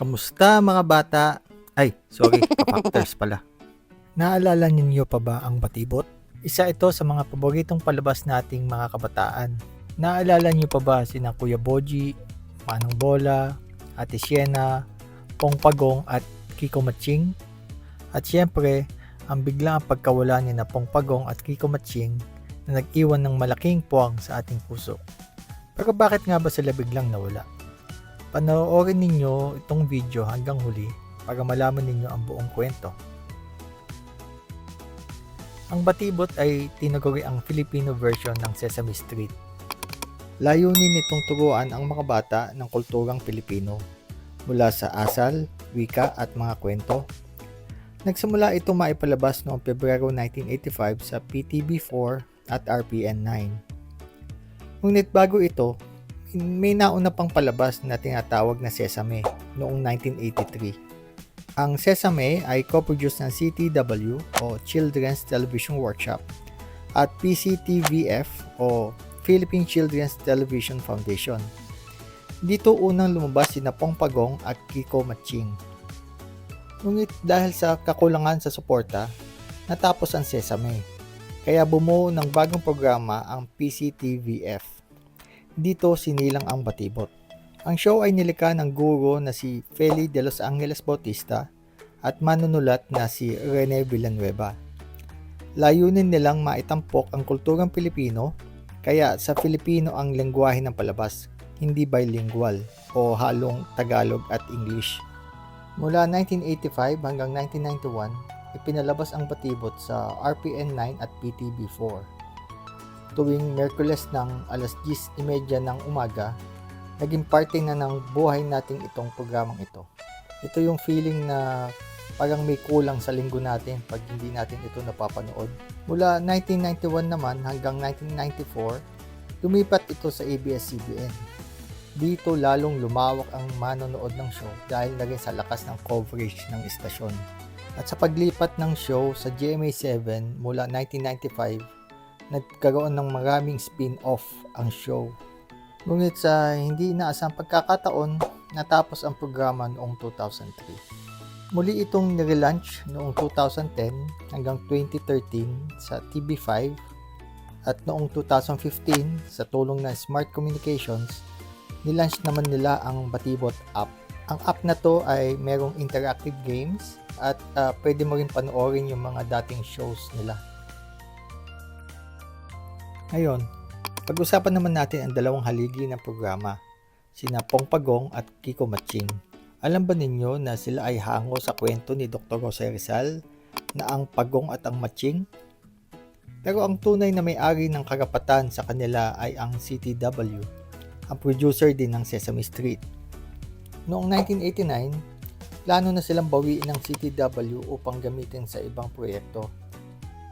Kamusta mga bata? Ay, sorry, ka-factors pala. Naalala ninyo pa ba ang Batibot? Isa ito sa mga paboritong palabas nating mga kabataan. Naalala niyo pa ba sina Kuya Boji, Manong Bola, Ate Siena, Pong Pagong at Kiko Matching? At syempre, ang biglang pagkawala ni na Pong Pagong at Kiko Matching na nag-iwan ng malaking puwang sa ating puso. Pero bakit nga ba sila biglang nawala? Panoorin ninyo itong video hanggang huli para malaman ninyo ang buong kwento. Ang Batibot ay tinaguri ang Filipino version ng Sesame Street. Layunin nitong turuan ang mga bata ng kulturang Pilipino mula sa asal, wika at mga kwento. Nagsimula ito maipalabas noong Pebrero 1985 sa PTB4 at RPN 9. Ngunit bago ito, may nauna pang palabas na tinatawag na Sesame noong 1983. Ang Sesame ay co-produced ng CTW o Children's Television Workshop at PCTVF o Philippine Children's Television Foundation. Dito unang lumabas sina Pong Pagong at Kiko Matching. Ngunit dahil sa kakulangan sa suporta, natapos ang Sesame. Kaya bumuo ng bagong programa ang PCTVF. Dito sinilang ang Batibot. Ang show ay nilikha ng guro na si Feli de Los Angeles Bautista at manunulat na si Rene Villanueva. Layunin nilang maitampok ang kulturang Pilipino, kaya sa Filipino ang lengguwahe ng palabas, hindi bilingual o halong Tagalog at English. Mula 1985 hanggang 1991, ipinalabas ang Batibot sa RPN 9 at PTB4. Tuwing Miyerkules ng alas 10:30 ng umaga, naging parte na ng buhay natin itong programang ito. Ito yung feeling na parang may kulang sa linggo natin pag hindi natin ito napapanood. Mula 1991 naman hanggang 1994, lumipat ito sa ABS-CBN. Dito lalong lumawak ang manonood ng show dahil na rin sa lakas ng coverage ng istasyon. At sa paglipat ng show sa GMA7 mula 1995, nagkaroon ng maraming spin-off ang show. Ngunit sa hindi inaasang pagkakataon, natapos ang programa noong 2003. Muli itong nirelaunch noong 2010 hanggang 2013 sa TV5 at noong 2015 sa tulong ng Smart Communications, nilaunch naman nila ang Batibot app. Ang app na to ay merong interactive games at pwede mo rin panoorin yung mga dating shows nila. Ngayon, pag-usapan naman natin ang dalawang haligi ng programa, sina Pong Pagong at Kiko Matching. Alam ba ninyo na sila ay hango sa kwento ni Dr. Jose Rizal na ang Pagong at ang Matching? Pero ang tunay na may-ari ng karapatan sa kanila ay ang CTW, ang producer din ng Sesame Street. Noong 1989, plano na silang bawiin ng CTW upang gamitin sa ibang proyekto.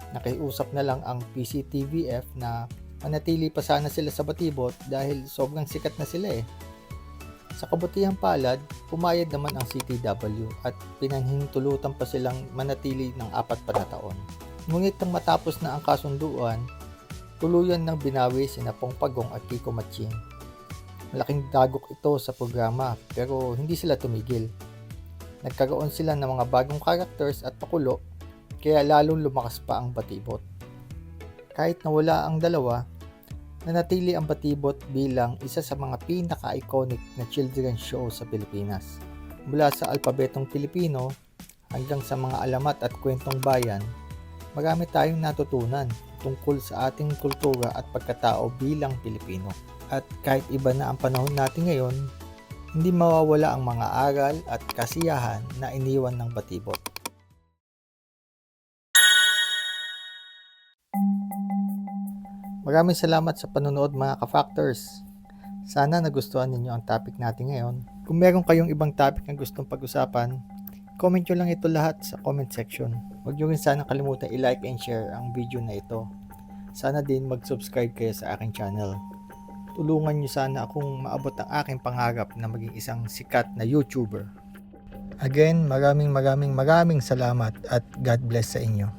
Nakiusap na lang ang PCTVF na manatili pa sana sila sa Batibot dahil sobrang sikat na sila eh. Sa kabutihang palad, pumayag naman ang CTW at pinanhintulutan pa silang manatili ng 4 pa na taon. Ngunit nang matapos na ang kasunduan, tuluyan ng binawi sina Pong Pagong at Kiko Matching. Malaking dagok ito sa programa pero hindi sila tumigil. Nagkaroon sila ng mga bagong characters at pakulo kaya lalong lumakas pa ang Batibot. Kahit nawala ang dalawa, nanatili ang Batibot bilang isa sa mga pinaka-iconic na children's show sa Pilipinas. Mula sa alpabetong Pilipino hanggang sa mga alamat at kwentong bayan, marami tayong natutunan tungkol sa ating kultura at pagkatao bilang Pilipino. At kahit iba na ang panahon natin ngayon, hindi mawawala ang mga aral at kasiyahan na iniwan ng Batibot. Maraming salamat sa panonood mga ka-factors. Sana nagustuhan ninyo ang topic natin ngayon. Kung meron kayong ibang topic na gustong pag-usapan, comment nyo lang ito lahat sa comment section. Huwag nyo rin sana kalimutan i-like and share ang video na ito. Sana din mag-subscribe kayo sa aking channel. Tulungan nyo sana akong maabot ang aking pangarap na maging isang sikat na YouTuber. Again, maraming salamat at God bless sa inyo.